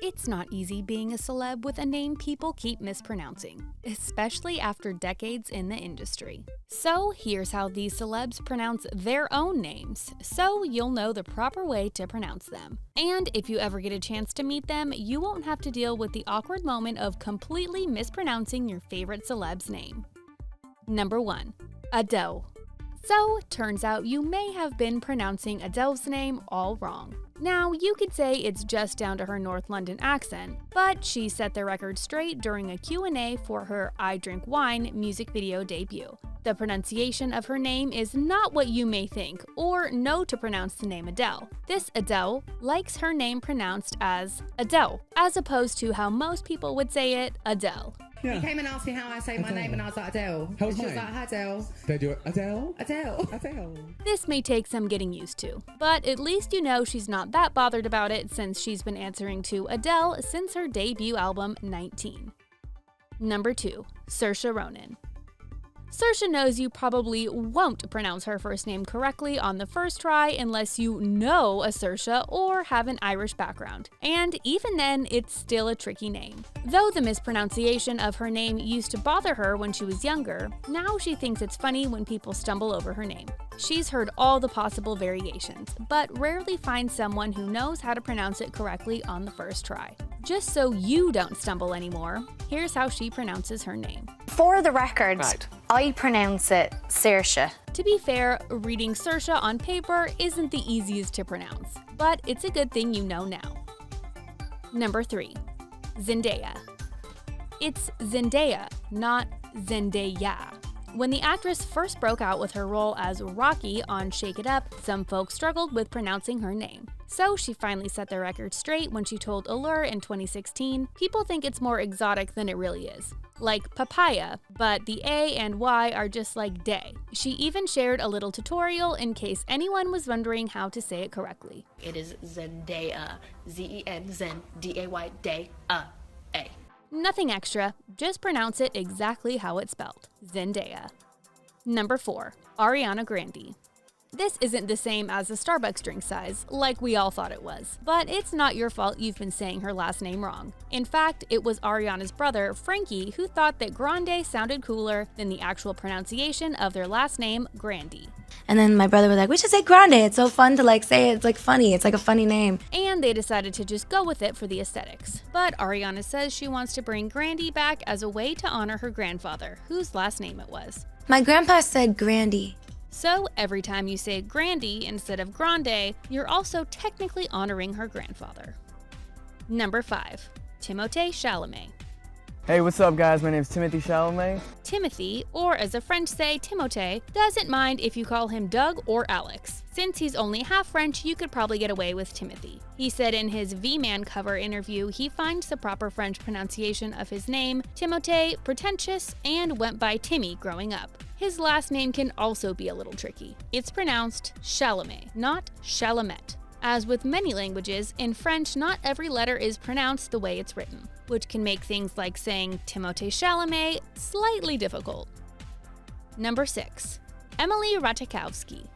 It's not easy being a celeb with a name people keep mispronouncing, especially after decades in the industry. So here's how these celebs pronounce their own names, so you'll know the proper way to pronounce them. And if you ever get a chance to meet them, you won't have to deal with the awkward moment of completely mispronouncing your favorite celeb's name. Number 1. Adele. So, turns out you may have been pronouncing Adele's name all wrong. Now, you could say it's just down to her North London accent, but she set the record straight during a Q&A for her I Drink Wine music video debut. The pronunciation of her name is not what you may think, or know to pronounce the name Adele. This Adele likes her name pronounced as Adele, as opposed to how most people would say it, Adele. Yeah. He came and asked me how I say my name, and I was like, Adele. How's she was mine? like, Adele. They do it, Adele? Adele. Adele. This may take some getting used to, but at least you know she's not that bothered about it since she's been answering to Adele since her debut album, 19. Number 2. Saoirse Ronan. Saoirse knows you probably won't pronounce her first name correctly on the first try unless you know a Saoirse or have an Irish background, and even then, it's still a tricky name. Though the mispronunciation of her name used to bother her when she was younger, now she thinks it's funny when people stumble over her name. She's heard all the possible variations, but rarely finds someone who knows how to pronounce it correctly on the first try. Just so you don't stumble anymore, here's how she pronounces her name. For the record, I pronounce it Saoirse. To be fair, reading Saoirse on paper isn't the easiest to pronounce, but it's a good thing you know now. Number 3. Zendaya. It's Zendaya, not Zendaya. When the actress first broke out with her role as Rocky on Shake It Up, some folks struggled with pronouncing her name. So she finally set the record straight when she told Allure in 2016, people think it's more exotic than it really is. Like papaya, but the A and Y are just like day. She even shared a little tutorial in case anyone was wondering how to say it correctly. It is Zendaya, Z-E-N, Zen, D-A-Y, day, A. Nothing extra, just pronounce it exactly how it's spelled, Zendaya. Number 4. Ariana Grande. This isn't the same as the Starbucks drink size, like we all thought it was, but it's not your fault you've been saying her last name wrong. In fact, it was Ariana's brother, Frankie, who thought that Grande sounded cooler than the actual pronunciation of their last name, Grande. And then my brother was like, we should say Grande, it's so fun to say it, it's funny, it's a funny name. And they decided to just go with it for the aesthetics. But Ariana says she wants to bring Grande back as a way to honor her grandfather, whose last name it was. My grandpa said Grande. So every time you say Grande instead of Grande, you're also technically honoring her grandfather. Number 5. Timothée Chalamet. Hey, what's up guys? My name is Timothée Chalamet. Timothy, or as the French say, Timothée, doesn't mind if you call him Doug or Alex. Since he's only half French, you could probably get away with Timothy. He said in his V-Man cover interview he finds the proper French pronunciation of his name, Timothée, pretentious, and went by Timmy growing up. His last name can also be a little tricky. It's pronounced Chalamet, not Chalamet. As with many languages, in French not every letter is pronounced the way it's written, which can make things like saying Timothée Chalamet slightly difficult. Number 6. Emily Ratajkowski.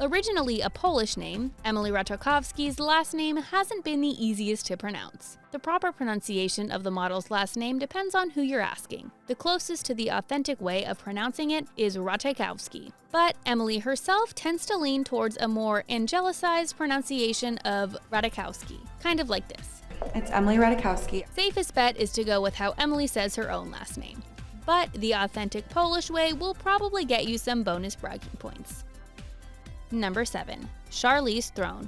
Originally a Polish name, Emily Ratajkowski's last name hasn't been the easiest to pronounce. The proper pronunciation of the model's last name depends on who you're asking. The closest to the authentic way of pronouncing it is Ratajkowski, but Emily herself tends to lean towards a more angelicized pronunciation of Ratajkowski, kind of like this. It's Emily Ratajkowski. Safest bet is to go with how Emily says her own last name, but the authentic Polish way will probably get you some bonus bragging points. Number 7. Charlize Theron.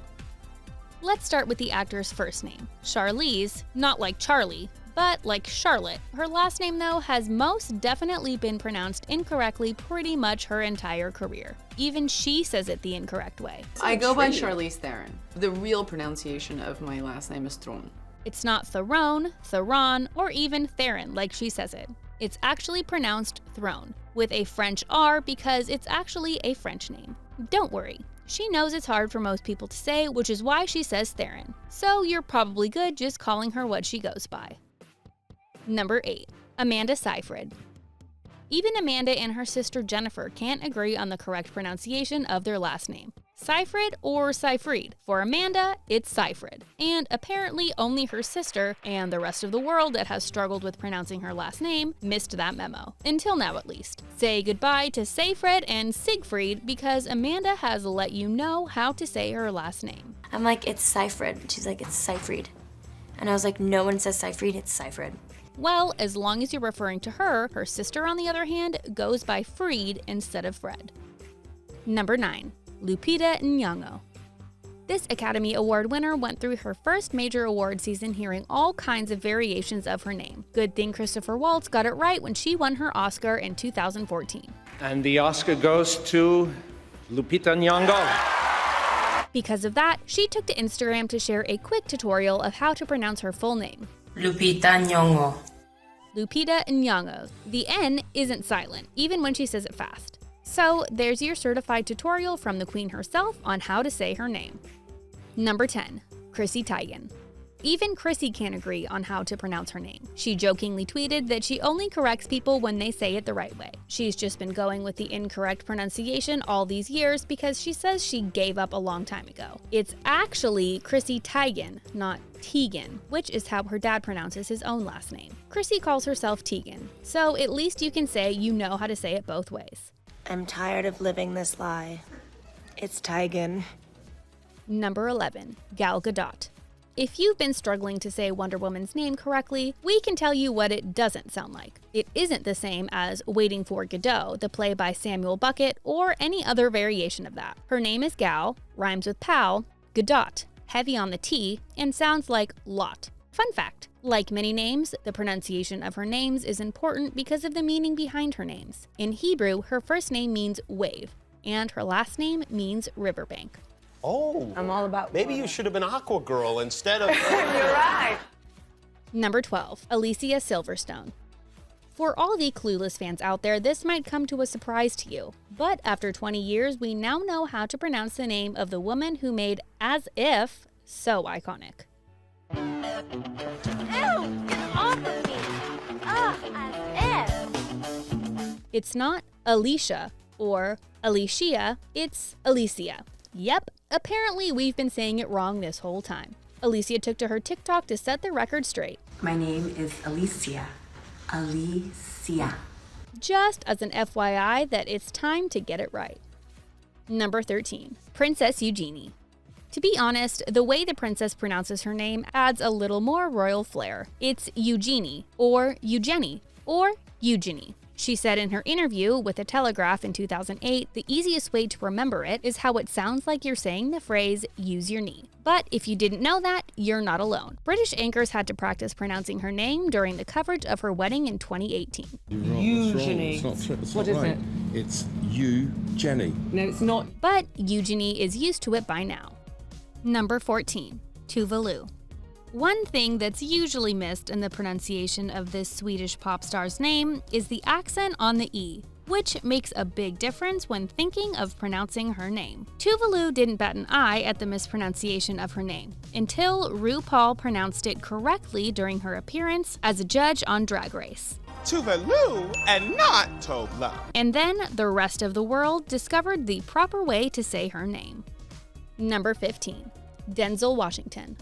Let's start with the actor's first name. Charlize, not like Charlie, but like Charlotte. Her last name, though, has most definitely been pronounced incorrectly pretty much her entire career. Even she says it the incorrect way. I go by Charlize Theron. The real pronunciation of my last name is Theron. It's not Theron, Theron, or even Theron like she says it. It's actually pronounced Throne, with a French R because it's actually a French name. Don't worry, she knows it's hard for most people to say, which is why she says Theron. So you're probably good just calling her what she goes by. Number 8. Amanda Seyfried. Even Amanda and her sister Jennifer can't agree on the correct pronunciation of their last name. Seyfried or Seyfried. For Amanda, it's Seyfried. And apparently only her sister and the rest of the world that has struggled with pronouncing her last name missed that memo. Until now, at least. Say goodbye to Seyfried and Siegfried because Amanda has let you know how to say her last name. I'm like, it's Seyfried. She's like, it's Seyfried. And I was like, no one says Seyfried, it's Seyfried. Well, as long as you're referring to her, her sister, on the other hand, goes by Fried instead of Fred. Number 9. Lupita Nyong'o. This Academy Award winner went through her first major award season hearing all kinds of variations of her name. Good thing Christopher Waltz got it right when she won her Oscar in 2014. And the Oscar goes to Lupita Nyong'o. Because of that, she took to Instagram to share a quick tutorial of how to pronounce her full name. Lupita Nyong'o. Lupita Nyong'o. The N isn't silent, even when she says it fast. So there's your certified tutorial from the queen herself on how to say her name. Number 10. Chrissy Teigen. Even Chrissy can't agree on how to pronounce her name. She jokingly tweeted that she only corrects people when they say it the right way. She's just been going with the incorrect pronunciation all these years because she says she gave up a long time ago. It's actually Chrissy Teigen, not Teigen, which is how her dad pronounces his own last name. Chrissy calls herself Teigen, so at least you can say you know how to say it both ways. I'm tired of living this lie. It's Teigen. Number 11. Gal Gadot. If you've been struggling to say Wonder Woman's name correctly, we can tell you what it doesn't sound like. It isn't the same as Waiting for Gadot, the play by Samuel Beckett, or any other variation of that. Her name is Gal, rhymes with pal, Gadot, heavy on the T, and sounds like lot. Fun fact, like many names, the pronunciation of her names is important because of the meaning behind her names. In Hebrew, her first name means wave, and her last name means riverbank. Oh, I'm all about maybe you should have been Aqua Girl instead of... You're right. Number 12. Alicia Silverstone. For all the clueless fans out there, this might come to a surprise to you. But after 20 years, we now know how to pronounce the name of the woman who made As If so iconic. Ew, get off of me. Ugh, As If. It's not Alicia or Alicia, it's Alicia. Yep, apparently we've been saying it wrong this whole time. Alicia took to her TikTok to set the record straight. My name is Alicia. Alicia. Just as an FYI that it's time to get it right. Number 13. Princess Eugenie. To be honest, the way the princess pronounces her name adds a little more royal flair. It's Eugenie, or Eugenie, or Eugenie. She said in her interview with The Telegraph in 2008, the easiest way to remember it is how it sounds like you're saying the phrase, use your knee. But if you didn't know that, you're not alone. British anchors had to practice pronouncing her name during the coverage of her wedding in 2018. Eugenie. What is it? It's Eugenie. No, it's not. But Eugenie is used to it by now. Number 14. Tové Lo. One thing that's usually missed in the pronunciation of this Swedish pop star's name is the accent on the E, which makes a big difference when thinking of pronouncing her name. Tové Lo didn't bat an eye at the mispronunciation of her name until RuPaul pronounced it correctly during her appearance as a judge on Drag Race. Tové Lo and not Tové Lo. And then the rest of the world discovered the proper way to say her name. Number 15. Denzel Washington.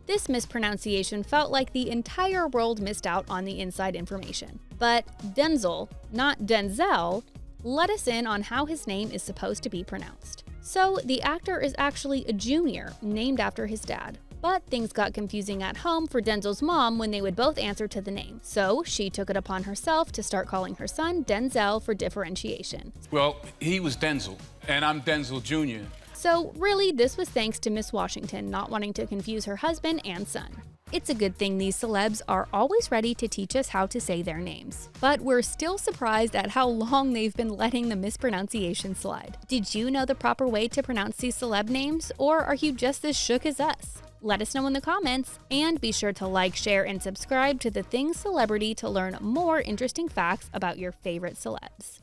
This mispronunciation felt like the entire world missed out on the inside information. But Denzel, not Denzel, let us in on how his name is supposed to be pronounced. So the actor is actually a junior, named after his dad. But things got confusing at home for Denzel's mom when they would both answer to the name. So she took it upon herself to start calling her son Denzel for differentiation. Well, he was Denzel, and I'm Denzel Jr. So really, this was thanks to Miss Washington not wanting to confuse her husband and son. It's a good thing these celebs are always ready to teach us how to say their names. But we're still surprised at how long they've been letting the mispronunciation slide. Did you know the proper way to pronounce these celeb names, or are you just as shook as us? Let us know in the comments, and be sure to like, share, and subscribe to The Things Celebrity to learn more interesting facts about your favorite celebs.